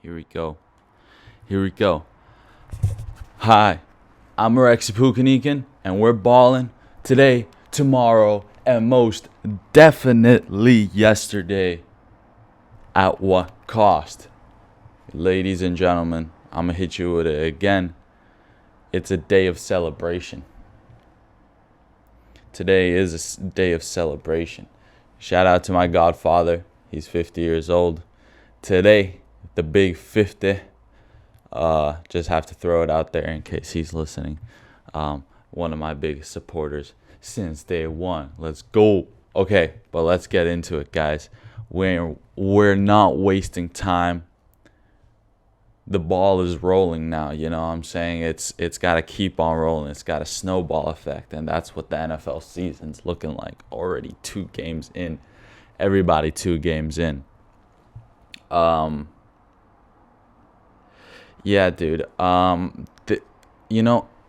Here we go. Here we go. Hi, I'm Alexi Pukanikan, and we're balling today, tomorrow, and most definitely yesterday. At what cost? Ladies and gentlemen, I'm going to hit you with it again. It's a day of celebration. Today is a day of celebration. Shout out to my godfather. He's 50 years old. Today, the big 50. Just have to throw it out there in case he's listening. One of my biggest supporters since day one. Let's go. Okay, but let's get into it, guys. We're not wasting time. The ball is rolling now, you know what I'm saying? It's got to keep on rolling. It's got a snowball effect, and that's what the NFL season's looking like. Already 2 games in. Everybody 2 games in. Yeah, dude. I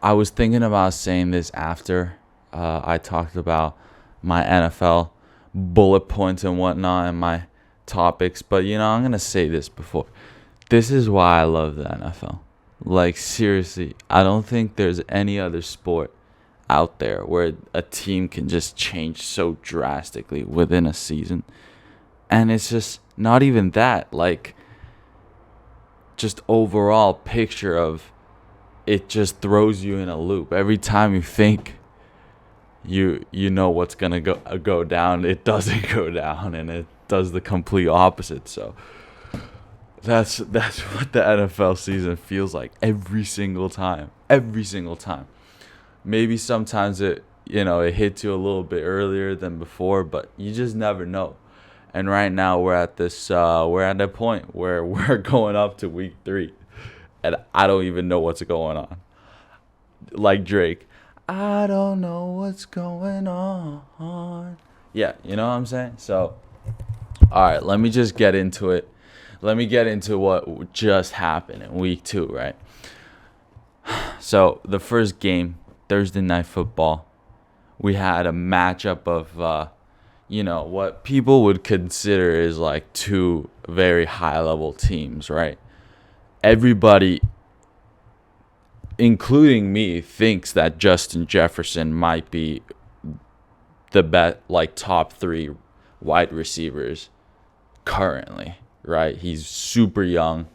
was thinking about saying this after I talked about my NFL bullet points and whatnot and my topics, but I'm gonna say this before. This is why I love the NFL. Like, seriously, I don't think there's any other sport out there where a team can just change so drastically within a season. And it's just not even that. Like, just overall picture of it just throws you in a loop. Every time you think you know what's gonna go down, it doesn't go down, and it does the complete opposite. So that's what the NFL season feels like every single time. Every single time. Maybe sometimes it hits you a little bit earlier than before, but you just never know. And right now we're at a point where we're going up to week 3, and I don't even know what's going on. Like Drake, I don't know what's going on. Yeah, you know what I'm saying? So, all right, let me just get into it. Let me get into what just happened in week 2, right? So the first game, Thursday Night Football, we had a matchup of what people would consider is like 2 very high-level teams, right? Everybody, including me, thinks that Justin Jefferson might be the best, like top 3 wide receivers currently, right? He's super young,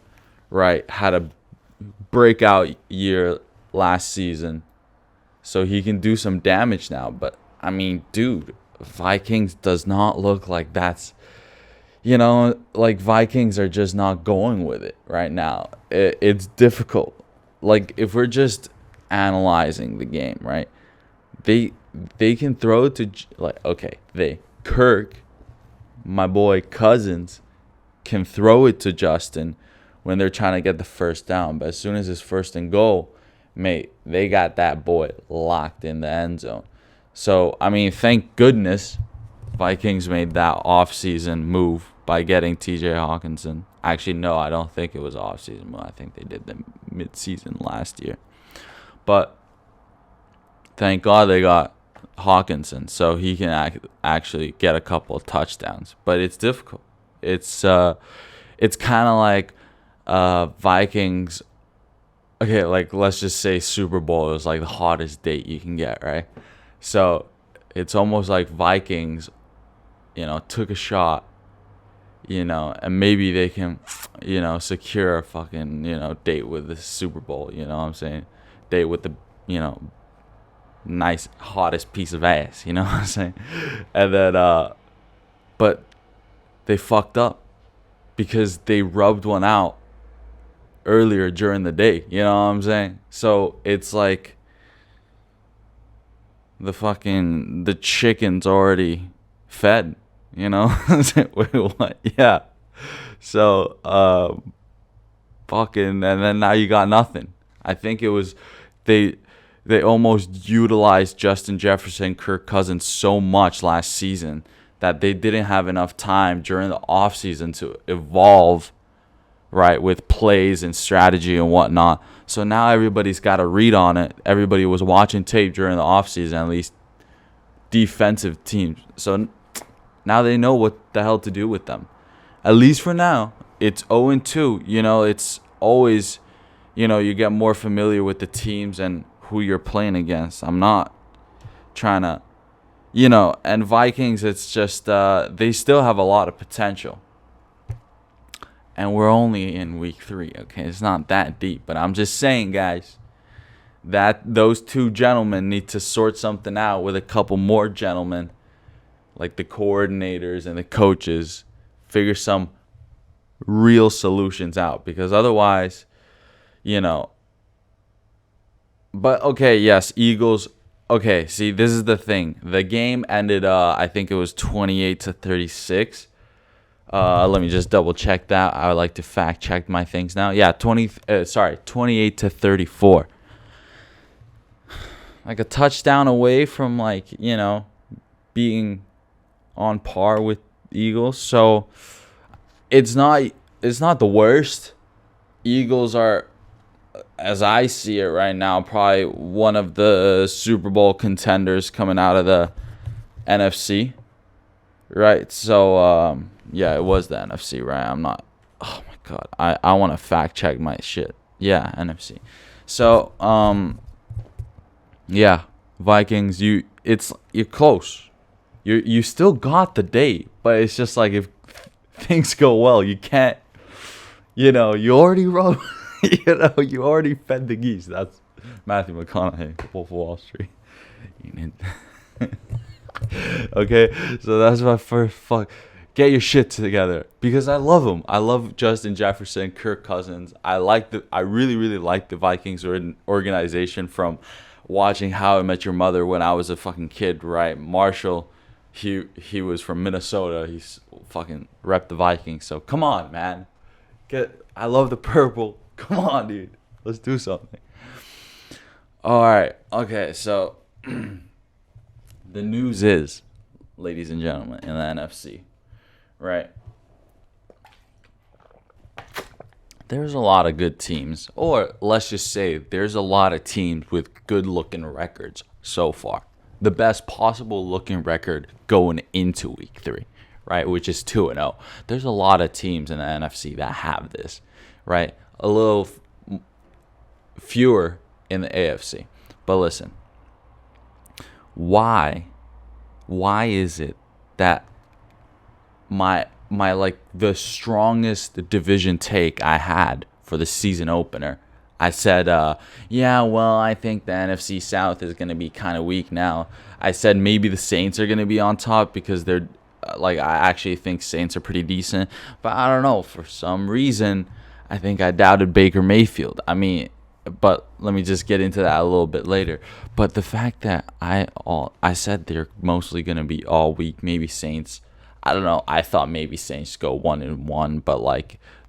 right? Had a breakout year last season, so he can do some damage now. But, I mean, dude, Vikings does not look like that's, like Vikings are just not going with it right now. It's difficult. Like, if we're just analyzing the game, right? They can throw it to, like, okay, Kirk, my boy Cousins, can throw it to Justin when they're trying to get the first down. But as soon as it's 1st and goal, mate, they got that boy locked in the end zone. So, I mean, thank goodness Vikings made that offseason move by getting TJ Hawkinson. Actually, no, I don't think it was offseason move. I think they did the mid-season last year. But thank God they got Hawkinson so he can actually get a couple of touchdowns. But it's difficult. It's kind of like Vikings. Okay, like, let's just say Super Bowl is like the hottest date you can get, right? So it's almost like Vikings, took a shot, and maybe they can, secure a fucking, date with the Super Bowl, you know what I'm saying? Date with the, nice, hottest piece of ass, you know what I'm saying? And then, but they fucked up because they rubbed one out earlier during the day, you know what I'm saying? So it's like the chicken's already fed, Wait, what? Yeah. So and then now you got nothing. I think it was they almost utilized Justin Jefferson, Kirk Cousins so much last season that they didn't have enough time during the offseason to evolve, right, with plays and strategy and whatnot. So now everybody's got a read on it. Everybody was watching tape during the offseason, at least defensive teams. So now they know what the hell to do with them. At least for now. it's 0-2. You know, it's always, you get more familiar with the teams and who you're playing against. I'm not trying to, and Vikings, it's just they still have a lot of potential. And we're only in week 3, okay? It's not that deep, but I'm just saying, guys, that those two gentlemen need to sort something out with a couple more gentlemen, like the coordinators and the coaches, figure some real solutions out, because otherwise, But, okay, yes, Eagles. Okay, see, this is the thing. The game ended, I think it was 28-36. Let me just double check that. I would like to fact check my things now. Yeah, 28-34. Like a touchdown away from being on par with Eagles. So it's not the worst. Eagles are, as I see it right now, probably one of the Super Bowl contenders coming out of the NFC. Right? So yeah, it was the NFC, right? I'm not. Oh my god, I want to fact check my shit. Yeah, NFC. So yeah, Vikings. You're close. You still got the date, but it's just like if things go well, you can't. You already wrote. You already fed the geese. That's Matthew McConaughey, Wolf of Wall Street. Okay, so that's my first fuck. Get your shit together, because I love them. I love Justin Jefferson, Kirk Cousins. I really, really like the Vikings organization from watching How I Met Your Mother when I was a fucking kid. Right, Marshall, he was from Minnesota. He's fucking rep the Vikings. So come on, man. I love the purple. Come on, dude. Let's do something. All right. Okay, so the news is, ladies and gentlemen, in the NFC, right? There's a lot of good teams, or let's just say there's a lot of teams with good-looking records so far. The best possible looking record going into week 3, right, which is 2-0. There's a lot of teams in the NFC that have this, right? A little fewer in the AFC. But listen, why is it that my the strongest division take I had for the season opener, I said, yeah, well, I think the NFC South is going to be kind of weak now. I said maybe the Saints are going to be on top because they're I actually think Saints are pretty decent, but I don't know, for some reason I think I doubted Baker Mayfield. I mean, but let me just get into that a little bit later. But the fact that I said they're mostly going to be all weak, maybe Saints. I don't know. I thought maybe Saints go 1-1, but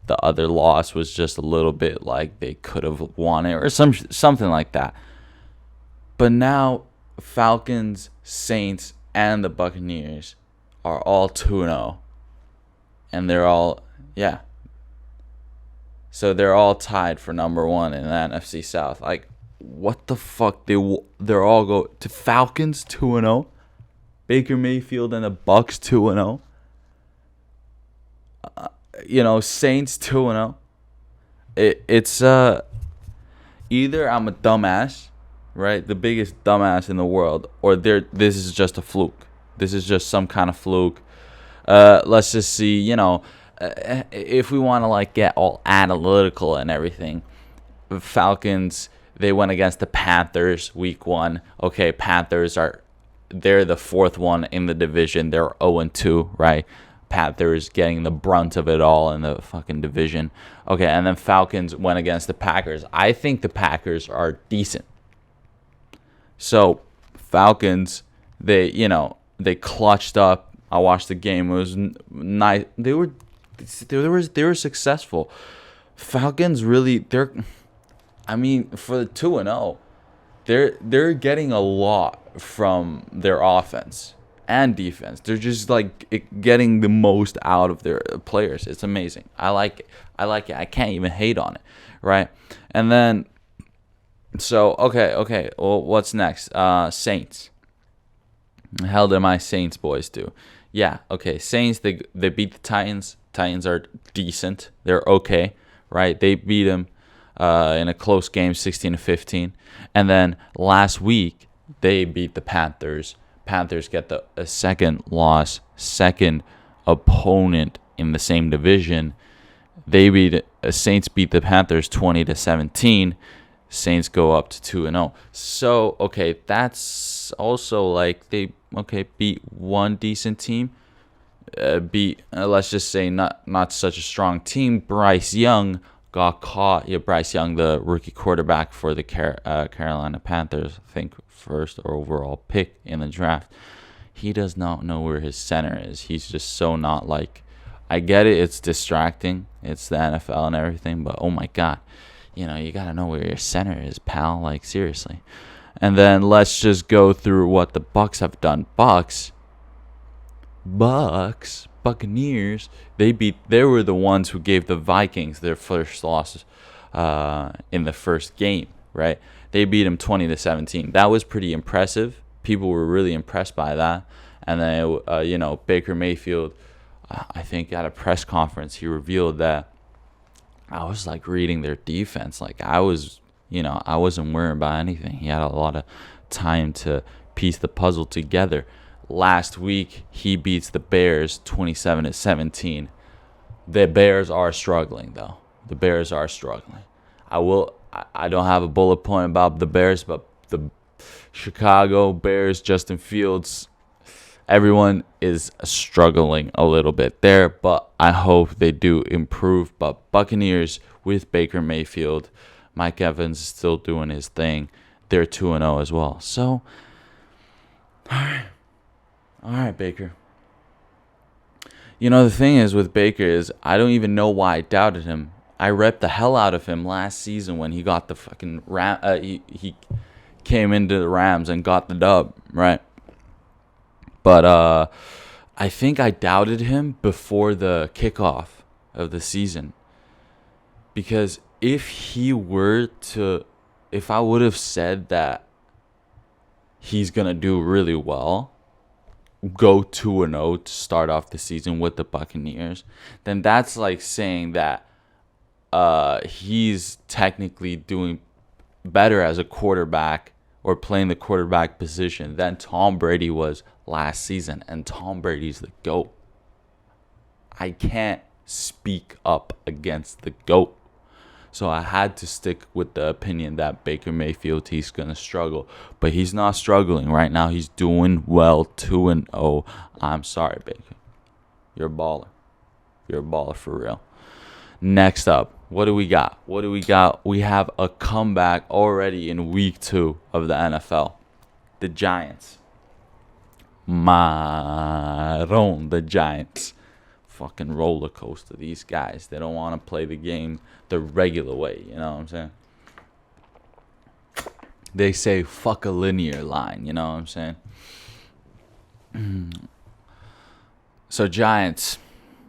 the other loss was just a little bit they could have won it or something like that. But now Falcons, Saints, and the Buccaneers are all 2-0, and they're all So they're all tied for number 1 in the NFC South. What the fuck? They're all go to Falcons 2-0, Baker Mayfield and the Bucks 2-0. Saints 2-0. It's either I'm a dumbass, right, the biggest dumbass in the world, or this is just a fluke. This is just some kind of fluke. Let's just see, if we want to get all analytical and everything. Falcons, they went against the Panthers week 1. Okay, Panthers they're the 4th one in the division. They're 0-2, right? Panthers getting the brunt of it all in the fucking division. Okay, and then Falcons went against the Packers. I think the Packers are decent. So Falcons, they clutched up. I watched the game. It was nice. They were successful. Falcons really, for the 2-0, they're getting a lot from their offense and defense. They're just getting the most out of their players. It's amazing. I like it. I can't even hate on it, right? And then, so okay. Well, what's next? Saints. The hell did my Saints boys do? Yeah, okay. Saints, they beat the Titans. Titans are decent. They're okay, right? They beat them in a close game, 16-15. And then last week, they beat the Panthers. Panthers get a second loss, second opponent in the same division. Saints beat the Panthers 20-17. Saints go up to 2-0. So, okay, that's also like they beat one decent team. Beat let's just say not such a strong team. Bryce Young got caught. Yeah, Bryce Young, the rookie quarterback for the Carolina Panthers, I think first overall pick in the draft. He does not know where his center is. He's just so not like. I get it. It's distracting. It's the NFL and everything, but oh my God, you gotta know where your center is, pal. Like seriously. And then let's just go through what the Bucks have done. Buccaneers, they were the ones who gave the Vikings their first loss in the first game, right? They beat them 20-17. That was pretty impressive. People were really impressed by that. And then, Baker Mayfield, I think at a press conference, he revealed that I was like reading their defense. Like I wasn't worried about anything. He had a lot of time to piece the puzzle together. Last week, he beats the Bears 27-17. The Bears are struggling, though. The Bears are struggling. I don't have a bullet point about the Bears, but the Chicago Bears, Justin Fields, everyone is struggling a little bit there, but I hope they do improve. But Buccaneers with Baker Mayfield, Mike Evans is still doing his thing. They're 2-0 as well. So, all right, Baker. The thing is with Baker is I don't even know why I doubted him. I repped the hell out of him last season when he got the fucking he came into the Rams and got the dub, right? But I think I doubted him before the kickoff of the season. Because if I would have said that he's going to do really well, go 2-0 to start off the season with the Buccaneers, then that's like saying that he's technically doing better as a quarterback or playing the quarterback position than Tom Brady was last season. And Tom Brady's the GOAT. I can't speak up against the GOAT. So I had to stick with the opinion that Baker Mayfield, he's going to struggle. But he's not struggling right now. He's doing well, 2-0. I'm sorry, Baker. You're a baller. You're a baller for real. Next up, what do we got? We have a comeback already in week 2 of the NFL. The Giants. The Giants. Fucking roller coaster, these guys. They don't want to play the game the regular way, you know what I'm saying? They say fuck a linear line, you know what I'm saying? So Giants,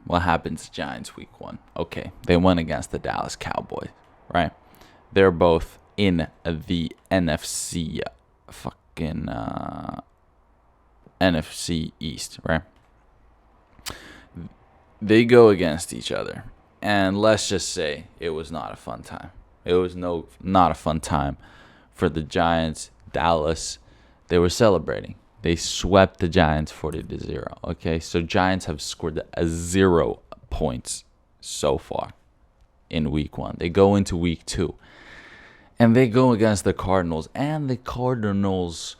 what happens to Giants week 1? Okay, they went against the Dallas Cowboys, right? They're both in the NFC NFC East, right? They go against each other, and let's just say it was not a fun time. It was not a fun time for the Giants. Dallas, they were celebrating. They swept the Giants 40-0. Okay, so Giants have scored 0 points so far in week 1. They go into week 2, and they go against the Cardinals, and the Cardinals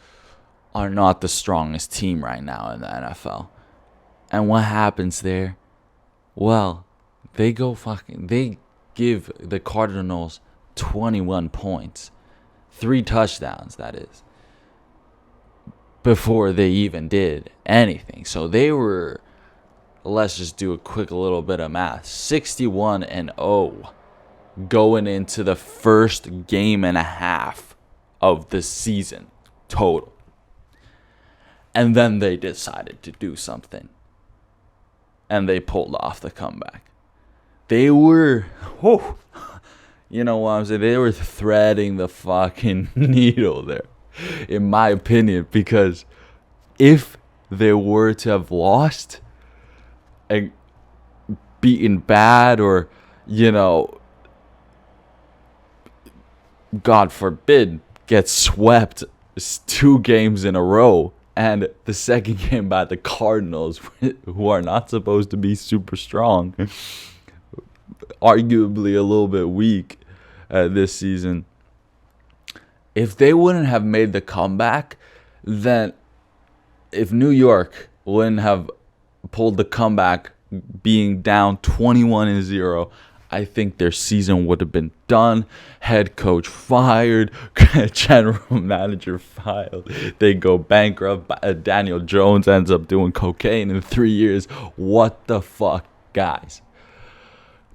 are not the strongest team right now in the NFL. And what happens there? Well, they give the Cardinals 21 points. 3 touchdowns, that is, before they even did anything. So they were, let's just do a quick little bit of math, 61-0 going into the first game and a half of the season total. And then they decided to do something. And they pulled off the comeback. They were, you know what I'm saying? They were threading the fucking needle there, in my opinion. Because if they were to have lost and beaten bad, or, God forbid, get swept 2 games in a row, and the second game by the Cardinals, who are not supposed to be super strong, arguably a little bit weak this season. If they wouldn't have made the comeback, then if New York wouldn't have pulled the comeback being down 21-0, I think their season would have been done. Head coach fired, general manager fired. They go bankrupt. Daniel Jones ends up doing cocaine in 3 years. What the fuck, guys?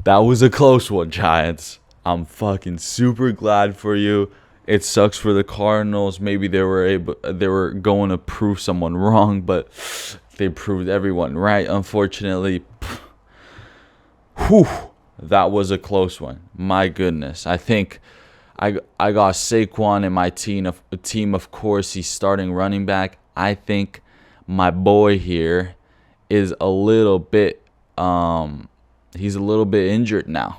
That was a close one, Giants. I'm fucking super glad for you. It sucks for the Cardinals. Maybe they were going to prove someone wrong, but they proved everyone right, unfortunately. Whew. That was a close one. My goodness. I think I got Saquon in my team. Of course, he's starting running back. I think my boy here is a little bit he's a little bit injured now.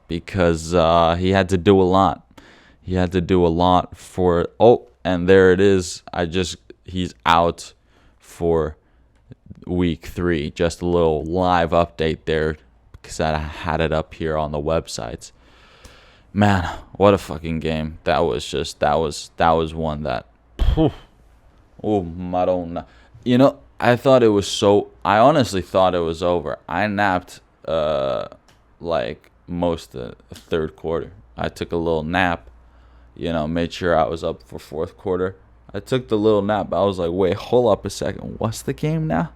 Because he had to do a lot. And there it is. He's out for week 3. Just a little live update there because I had it up here on the websites. Man, what a fucking game. That was one that, oh, Madonna. I honestly thought it was over. I napped like most of the third quarter. I took a little nap, made sure I was up for fourth quarter. I took the little nap. I was like, wait, hold up a second. What's the game now?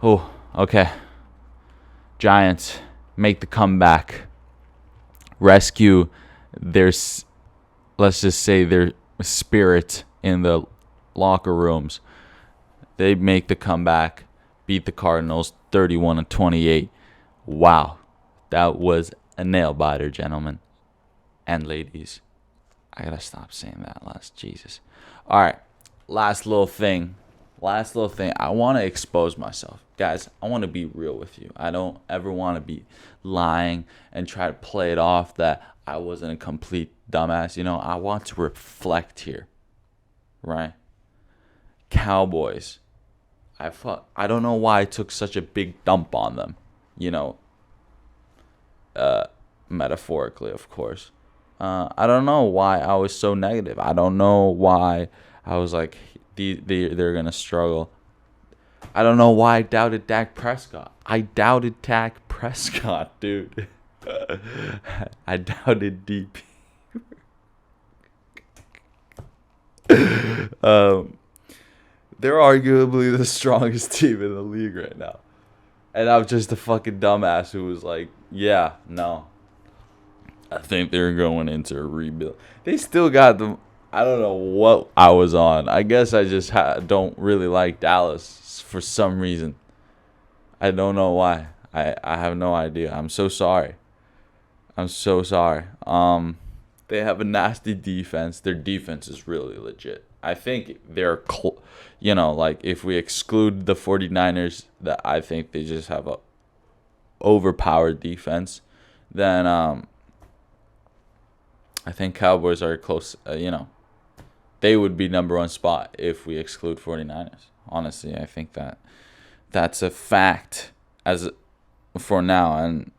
Oh, okay. Giants make the comeback. Rescue their spirit in the locker rooms. They make the comeback, beat the Cardinals 31-28. Wow. That was a nail biter, gentlemen and ladies. I gotta stop saying that Jesus. All right, last little thing. I want to expose myself, guys. I want to be real with you. I don't ever want to be lying and try to play it off that I wasn't a complete dumbass. I want to reflect here, right? Cowboys. I don't know why I took such a big dump on them. Metaphorically, of course. I don't know why I was so negative. I don't know why I was like, they're going to struggle. I don't know why I doubted Dak Prescott. I doubted Dak Prescott, dude. I doubted DP. They're arguably the strongest team in the league right now. And I'm just a fucking dumbass who was like, yeah, no. I think they're going into a rebuild. They still got them. I don't know what I was on. I guess I just don't really like Dallas for some reason. I don't know why. I have no idea. I'm so sorry. They have a nasty defense. Their defense is really legit. I think they're, like if we exclude the 49ers, that I think they just have a overpowered defense. Then I think Cowboys are close. They would be number 1 spot if we exclude 49ers. Honestly, I think that's a fact for now. And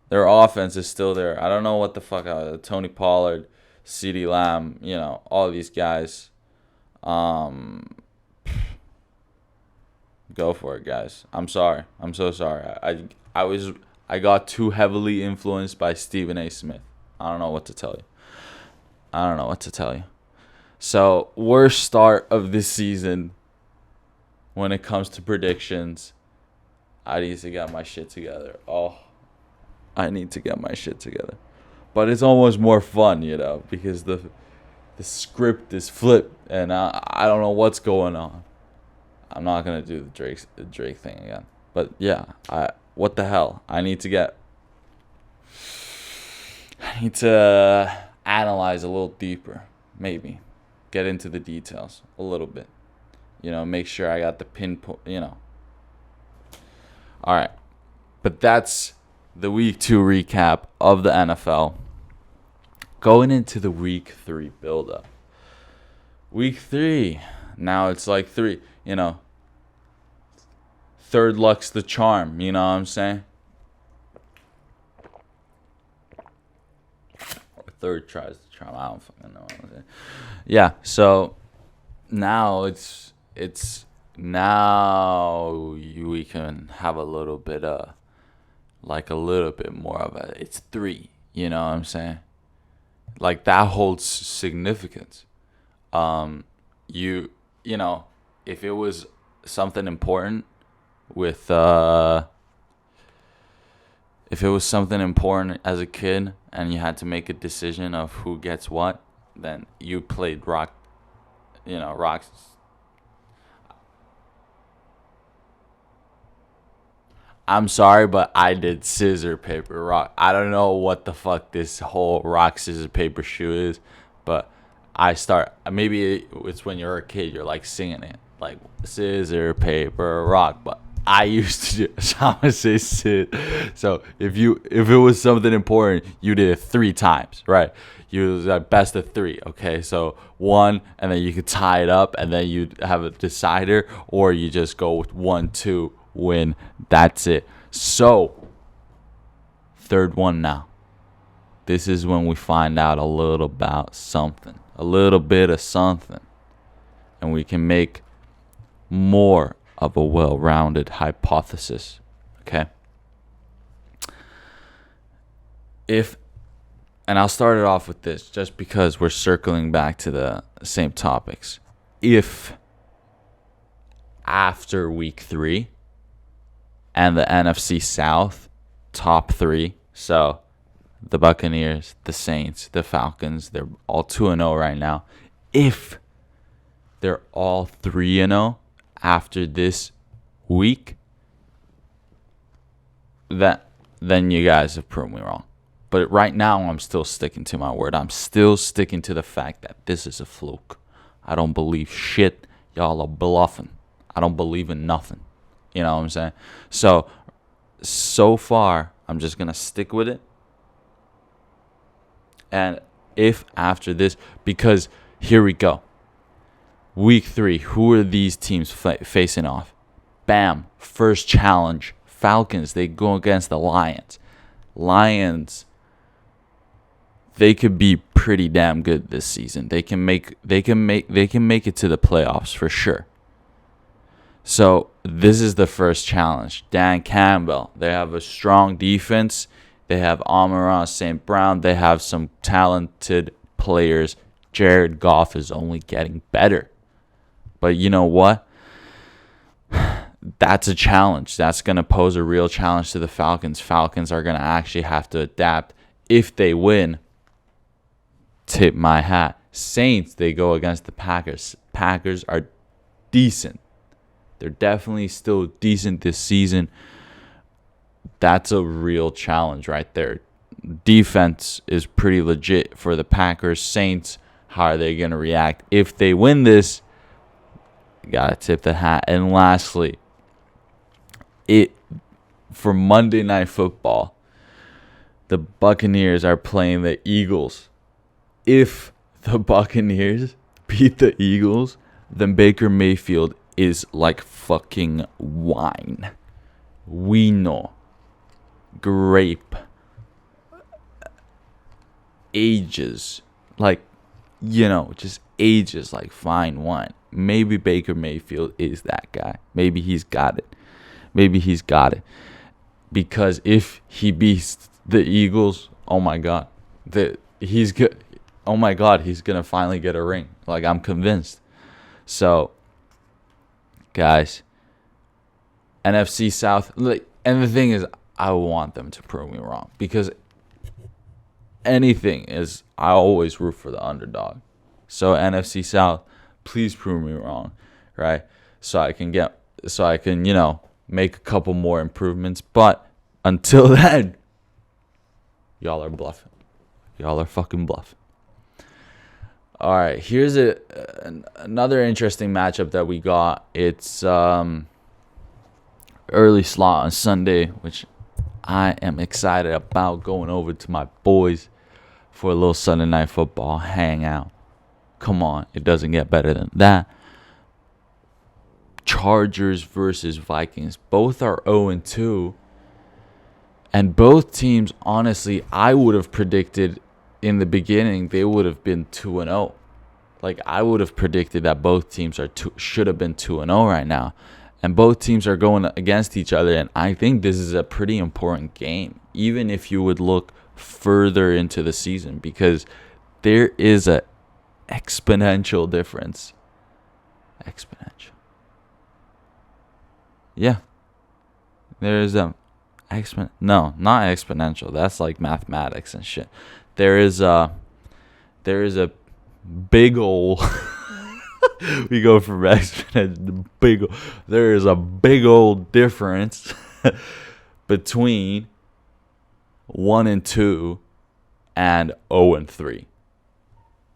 their offense is still there. I don't know what the fuck. Tony Pollard, CeeDee Lamb, all these guys. Go for it, guys. I'm sorry. I'm so sorry. I got too heavily influenced by Stephen A. Smith. I don't know what to tell you. So, worst start of this season when it comes to predictions. I need to get my shit together. I need to get my shit together. But it's almost more fun, because the script is flipped and I don't know what's going on. I'm not going to do the Drake thing again. But yeah, what the hell? I need to analyze a little deeper, maybe. get into the details a little bit. Make sure I got the pinpoint, All right. But that's the week 2 recap of the NFL. Going into the week 3 build-up. Week 3. Now it's like 3, Third luck's the charm, you know what I'm saying? Or third tries the charm. I don't fucking know what I'm saying. Yeah, so now we can have a little bit more of it's 3, you know what I'm saying? Like, that holds significance. If it was something important if it was something important as a kid and you had to make a decision of who gets what, then you played rocks. I'm sorry, but I did scissor, paper, rock. I don't know what the fuck this whole rock, scissor, paper shoe is, but maybe it's when you're a kid, you're like singing it, like scissor, paper, rock, but I used to do, so I'm gonna say sit. So if it was something important, you did it 3 times, right? You was like best of 3, okay? So 1, and then you could tie it up, and then you have a decider, or you just go with 1, 2, win. That's it. So third one now. This is when we find out a little about something, a little bit of something, and we can make more of a well-rounded hypothesis. Okay. And I'll start it off with this just because we're circling back to the same topics. If after week 3 and the NFC South top 3, so the Buccaneers, the Saints, the Falcons, they're all 2-0 right now. If they're all 3-0 after this week, then you guys have proven me wrong. But right now, I'm still sticking to my word. I'm still sticking to the fact that this is a fluke. I don't believe shit. Y'all are bluffing. I don't believe in nothing. You know what I'm saying? So far, I'm just going to stick with it. And if after this, because here we go. Week 3, who are these teams facing off? Bam, first challenge. Falcons, they go against the Lions. Lions, they could be pretty damn good this season. They can make it to the playoffs for sure. So this is the first challenge. Dan Campbell, they have a strong defense. They have Amon-Ra St. Brown. They have some talented players. Jared Goff is only getting better. But you know what? That's a challenge. That's going to pose a real challenge to the Falcons. Falcons are going to actually have to adapt. If they win, tip my hat. Saints, they go against the Packers. Packers are decent. They're definitely still decent this season. That's a real challenge right there. Defense is pretty legit for the Packers. Saints, how are they going to react? If they win this, gotta tip the hat. And lastly, for Monday Night Football, the Buccaneers are playing the Eagles. If the Buccaneers beat the Eagles, then Baker Mayfield is like fucking wine. Vino, grape, ages, like, just ages like fine wine. Maybe Baker Mayfield is that guy. Maybe he's got it. Because if he beats the Eagles, oh my God, he's good. Oh my God, he's gonna finally get a ring. Like, I'm convinced. So, guys, NFC South. And the thing is, I want them to prove me wrong, because I always root for the underdog. So NFC South, please prove me wrong, right? So I can make a couple more improvements. But until then, y'all are bluffing. Y'all are fucking bluffing. All right, here's another interesting matchup that we got. It's early slot on Sunday, which I am excited about, going over to my boys for a little Sunday night football hangout. Come on, it doesn't get better than that. Chargers versus Vikings. Both are 0-2. And both teams, honestly, I would have predicted in the beginning they would have been 2-0. Like, I would have predicted that both teams should have been 2-0 right now. And both teams are going against each other. And I think this is a pretty important game, even if you would look further into the season, because there is a exponential difference. Exponential. Yeah. There is a no, not exponential. That's like mathematics and shit. There is a big old we go from exponential to big. There is a big old difference between 1-2 and 0-3.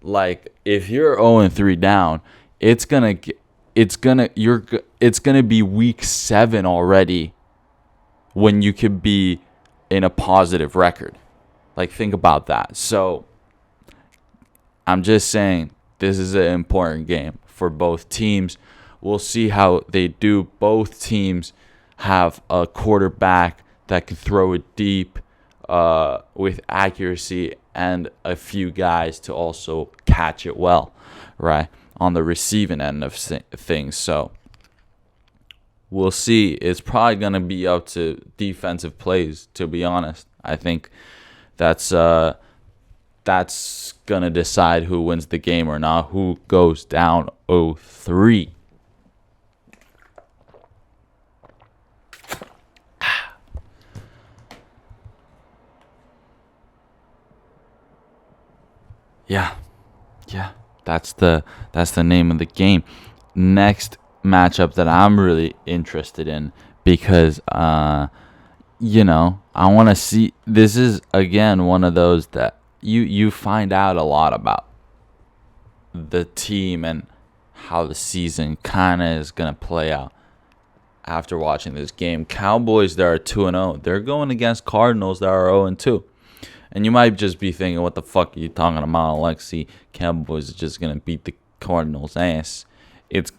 Like, if you're 0-3 down, it's gonna be week 7 already when you could be in a positive record. Like, think about that. So I'm just saying, this is an important game for both teams. We'll see how they do. Both teams have a quarterback that can throw it deep with accuracy, and a few guys to also catch it well, right, on the receiving end of things. So we'll see. It's probably going to be up to defensive plays, to be honest. I think that's going to decide who wins the game or not, who goes down 0-3. Yeah. That's the name of the game. Next matchup that I'm really interested in, because I want to see. This is again one of those that you find out a lot about the team and how the season kind of is going to play out after watching this game. Cowboys that are 2-0, they're going against Cardinals that are 0-2. And you might just be thinking, what the fuck are you talking about, Alexi? Cowboys are just going to beat the Cardinals' ass. It's,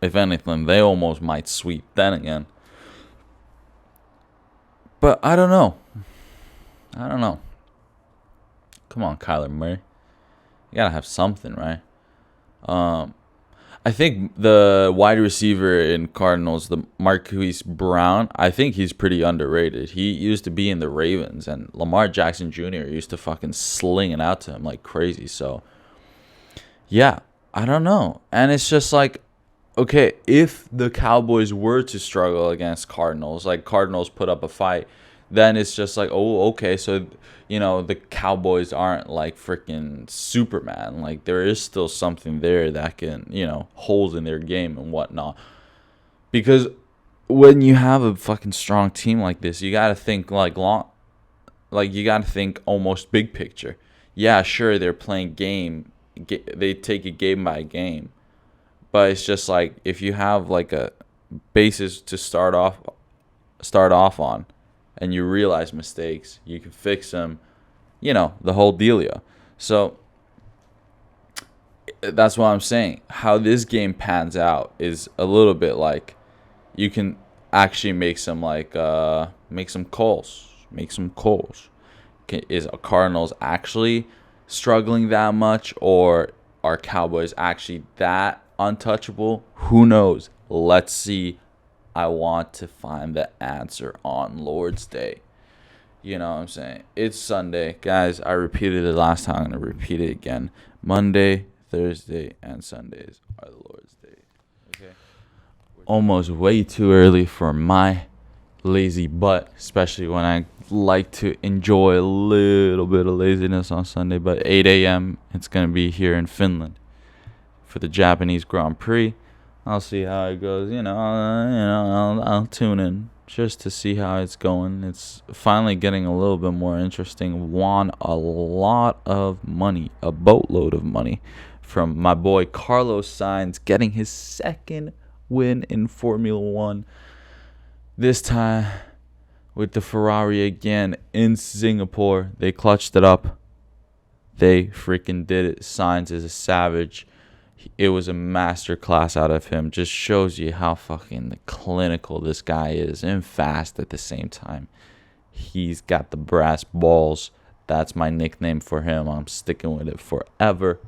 if anything, they almost might sweep then again. But I don't know. Come on, Kyler Murray. You got to have something, right? I think the wide receiver in Cardinals, the Marquise Brown, I think he's pretty underrated. He used to be in the Ravens, and Lamar Jackson Jr. used to fucking sling it out to him like crazy. So, yeah, I don't know. And it's just like, okay, if the Cowboys were to struggle against Cardinals, like Cardinals put up a fight, then it's just like, oh, okay, so, the Cowboys aren't like freaking Superman. Like, there is still something there that can, holes in their game and whatnot. Because when you have a fucking strong team like this, you got to think you got to think almost big picture. Yeah, sure, they're playing they take it game by game. But it's just like, if you have like a basis to start off on, and you realize mistakes, you can fix them, the whole dealio. So that's what I'm saying. How this game pans out is a little bit like, you can actually make some calls. Is Cardinals actually struggling that much, or are Cowboys actually that untouchable? Who knows? Let's see. I want to find the answer on Lord's Day. You know what I'm saying? It's Sunday. Guys, I repeated it last time. I'm going to repeat it again. Monday, Thursday, and Sundays are the Lord's Day. Okay? Almost way too early for my lazy butt, especially when I like to enjoy a little bit of laziness on Sunday. But 8 a.m., it's going to be here in Finland for the Japanese Grand Prix. I'll see how it goes. I'll tune in. just to see how it's going. It's finally getting a little bit more interesting. Won a lot of money, a boatload of money, from my boy Carlos Sainz, getting his second win in Formula One. This time with the Ferrari again in Singapore. They clutched it up. They freaking did it. Sainz is a savage. It was a master class out of him. Just shows you how fucking clinical this guy is and fast at the same time. He's got the brass balls. That's my nickname for him. I'm sticking with it forever.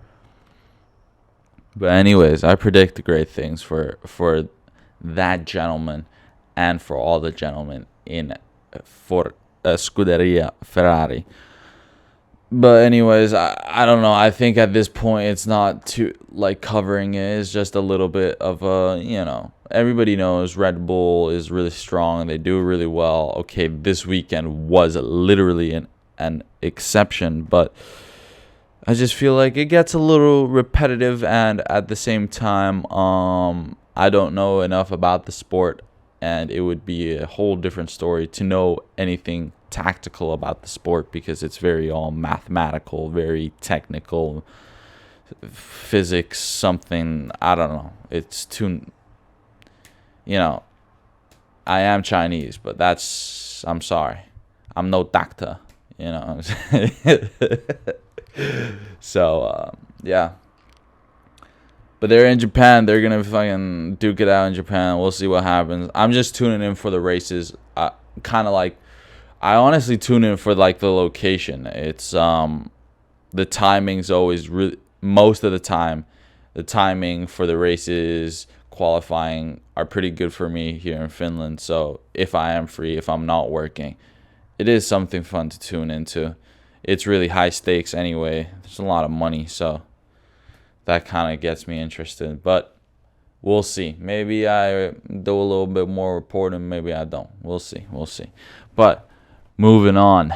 But anyways, I predict great things for that gentleman and for all the gentlemen for Scuderia Ferrari. But anyways, I don't know. I think at this point it's not too like covering it. It's just a little bit of everybody knows Red Bull is really strong. They do really well. Okay, this weekend was literally an exception, but I just feel like it gets a little repetitive, and at the same time, I don't know enough about the sport, and it would be a whole different story to know anything tactical about the sport, because it's very all mathematical, very technical, physics, something, I don't know. It's too, I am Chinese, but I'm sorry. I'm no doctor, So, yeah. But they're in Japan. They're going to fucking duke it out in Japan. We'll see what happens. I'm just tuning in for the races. I honestly tune in for, like, the location. It's, the timing's always really, most of the time, the timing for the races, qualifying are pretty good for me here in Finland. So if I am free, if I'm not working, it is something fun to tune into. It's really high stakes anyway. There's a lot of money, so that kind of gets me interested. But we'll see. Maybe I do a little bit more reporting. Maybe I don't. We'll see. But moving on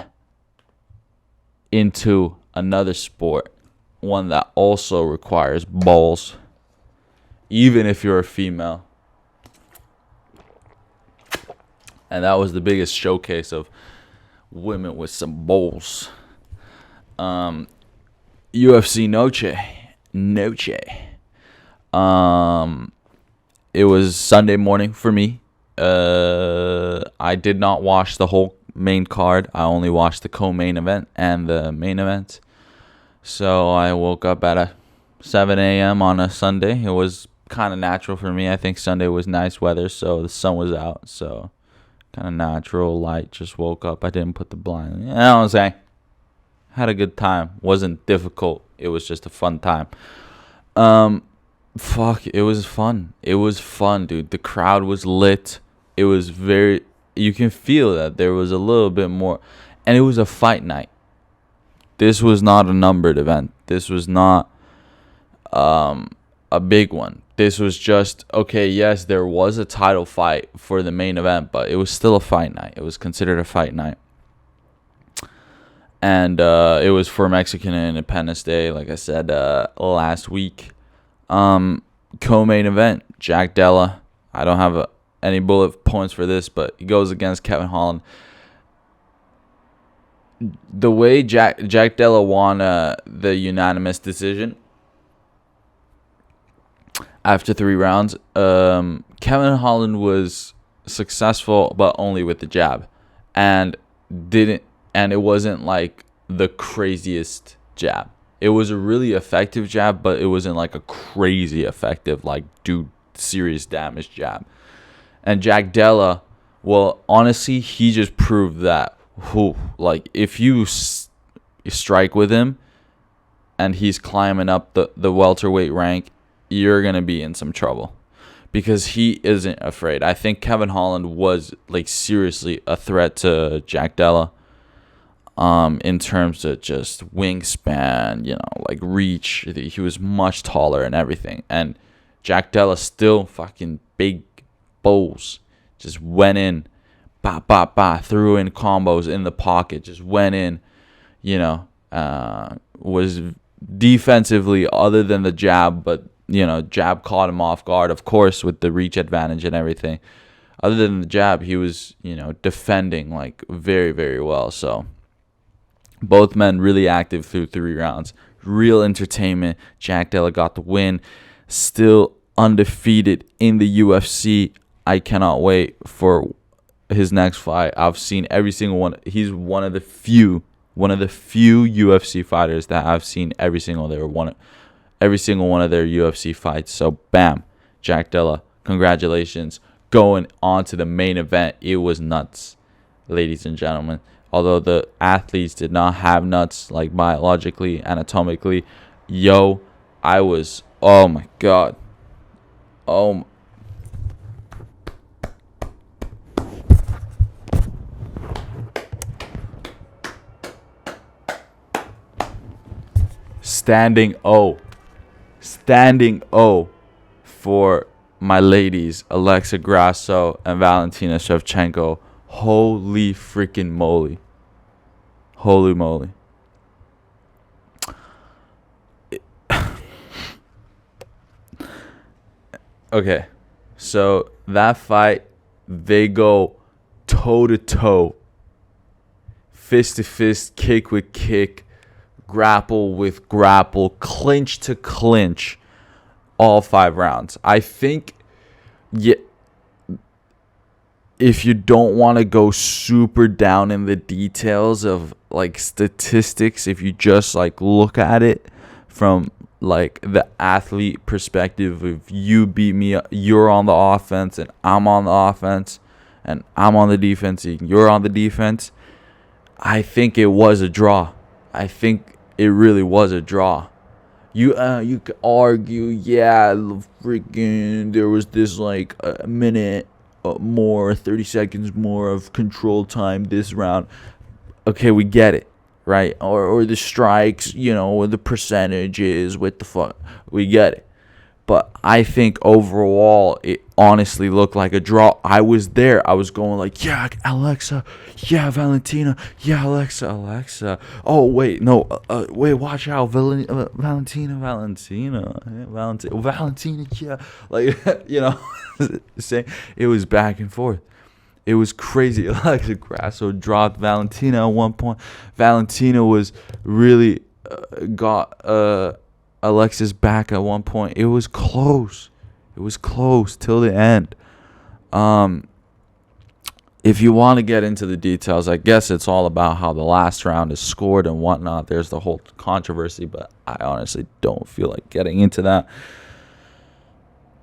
into another sport, one that also requires balls, even if you're a female. And that was the biggest showcase of women with some balls. UFC Noche. It was Sunday morning for me. I did not watch the whole main card. I only watched the co-main event and the main event. So I woke up at 7 a.m. on a Sunday. It was kind of natural for me. I think Sunday was nice weather, so the sun was out. So kind of natural, light. Just woke up. I didn't put the blind. You know what I'm saying? Had a good time. Wasn't difficult. It was just a fun time. It was fun. It was fun, dude. The crowd was lit. It was you can feel that there was a little bit more. And it was a fight night. This was not a numbered event. This was not a big one. This was just, okay, yes, there was a title fight for the main event, but it was still a fight night. It was considered a fight night. And it was for Mexican Independence Day, like I said last week. Co-main event, Jack Della. I don't have any bullet points for this, but he goes against Kevin Holland. The way Jack Della won the unanimous decision after 3 rounds, Kevin Holland was successful, but only with the jab, and it wasn't like the craziest jab. It was a really effective jab, but it wasn't like a crazy effective, like, do serious damage jab. And Jack Della, well, honestly, he just proved that, if you strike with him and he's climbing up the welterweight rank, you're going to be in some trouble, because he isn't afraid. I think Kevin Holland was, like, seriously a threat to Jack Della. In terms of just wingspan, like reach. He was much taller and everything. And Jack Della still fucking big bowls. Just went in, threw in combos in the pocket, just went in, was defensively, other than the jab, but, jab caught him off guard, of course, with the reach advantage and everything. other than the jab, he was, defending like very, very well. So both men really active through 3 rounds. Real entertainment. Jack Della got the win. Still undefeated in the UFC. I cannot wait for his next fight. I've seen every single one. He's one of the few UFC fighters that I've seen every single one of their UFC fights. So bam, Jack Della, congratulations. Going on to the main event. It was nuts, ladies and gentlemen. Although the athletes did not have nuts, like biologically, anatomically, I was, oh my God. Standing O for my ladies, Alexa Grasso and Valentina Shevchenko. Holy freaking moly. Holy moly. Okay, so that fight, they go toe to toe, fist to fist, kick with kick, grapple with grapple, clinch to clinch, all 5 rounds. I think, if you don't want to go super down in the details of like statistics, if you just like look at it from like the athlete perspective, if you beat me, you're on the offense and I'm on the offense, and I'm on the defense and you're on the defense, I think it was a draw. I think it really was a draw. You could argue, freaking there was this like a minute more, 30 seconds more of control time this round. Okay, we get it, right? Or the strikes, or the percentages with the fuck. We get it. But I think overall, it honestly looked like a draw. I was there. I was going like, yeah, Alexa. Yeah, Valentina. Yeah, Alexa. Oh, wait. No. Wait, watch out. Valentina. Yeah. Like, saying it was back and forth. It was crazy. Alexa Grasso dropped Valentina at one point. Valentina was really got Alexa's back at one point. It was close. It was close till the end. If you want to get into the details, I guess it's all about how the last round is scored and whatnot. There's the whole controversy, but I honestly don't feel like getting into that.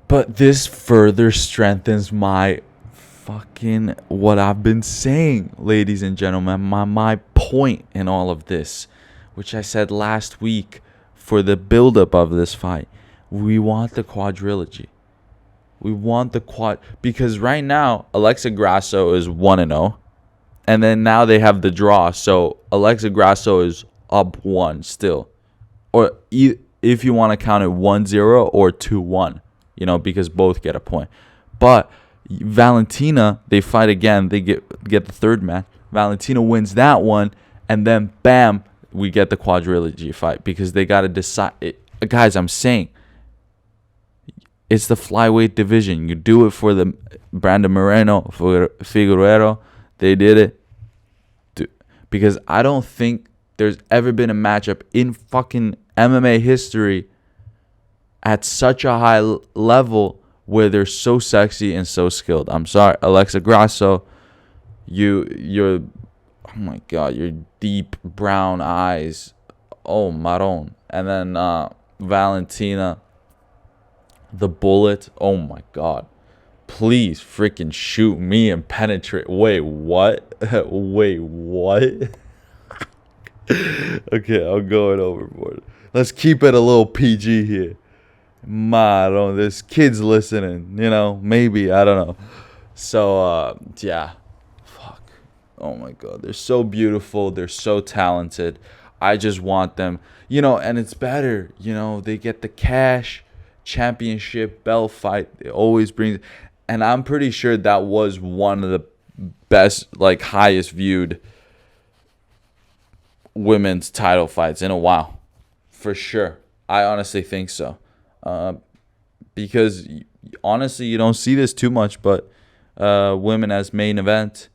But this further strengthens my fucking what I've been saying, ladies and gentlemen. My point in all of this, which I said last week for the buildup of this fight. We want the quadrilogy. We want the quad, because right now Alexa Grasso is 1-0, and then now they have the draw. So Alexa Grasso is up 1 still, or if you want to count it 1-0 or 2-1, because both get a point. But Valentina, they fight again. They get the third match. Valentina wins that one, and then bam, we get the quadrilogy fight, because they got to decide it. Guys, I'm saying it's the flyweight division. You do it for the Brandon Moreno, for Figueroa. They did it. Because I don't think there's ever been a matchup in fucking MMA history at such a high level where they're so sexy and so skilled. I'm sorry, Alexa Grasso, you're oh my God, your deep brown eyes, oh marron, and then Valentina, the bullet, oh my God, please freaking shoot me and penetrate. Wait, what? Wait, what? Okay, I'm going overboard. Let's keep it a little PG here. Marron, there's kids listening, maybe, I don't know. So, yeah. Fuck. Oh my God. They're so beautiful. They're so talented. I just want them, and it's better, they get the cash, championship, belt fight. It always brings, and I'm pretty sure that was one of the best, like, highest viewed women's title fights in a while. For sure. I honestly think so. Because honestly, you don't see this too much, but women as main event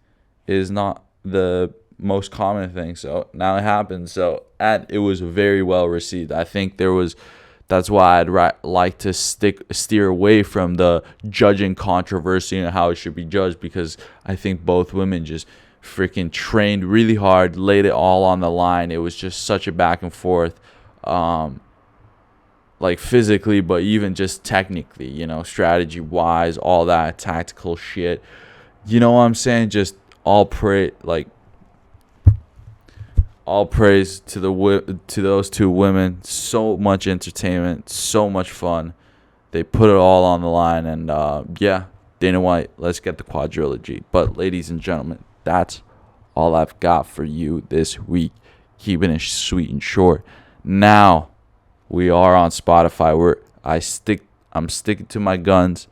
is not the most common thing. So now it happens. So it was very well received. I think that's why I'd like to steer away from the judging controversy and how it should be judged, because I think both women just freaking trained really hard, laid it all on the line. It was just such a back and forth, like physically, but even just technically, strategy wise, all that tactical shit. You know what I'm saying? Just all praise to those two women. So much entertainment, so much fun. They put it all on the line, and Dana White, let's get the quadrilogy. But ladies and gentlemen, that's all I've got for you this week. Keeping it sweet and short. Now we are on Spotify. I'm sticking to my guns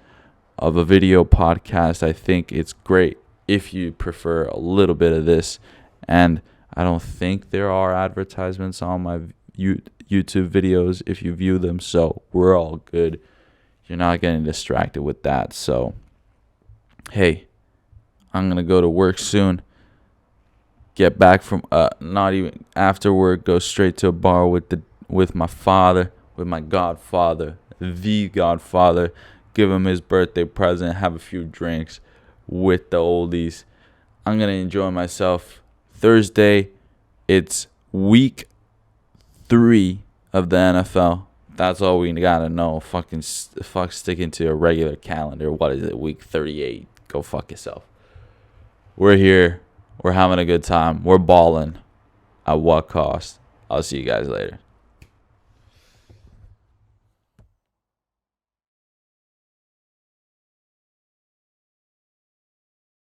of a video podcast. I think it's great if you prefer a little bit of this, and I don't think there are advertisements on my YouTube videos if you view them, so we're all good. You're not getting distracted with that. So, hey, I'm going to go to work soon. Get back from, not even after work, go straight to a bar with my father, with my godfather, the godfather. Give him his birthday present, have a few drinks with the oldies. I'm going to enjoy myself. Thursday, it's week 3 of the NFL. That's all we gotta know. Fuck sticking to a regular calendar. What is it? Week 38. Go fuck yourself. We're here. We're having a good time. We're balling. At what cost? I'll see you guys later.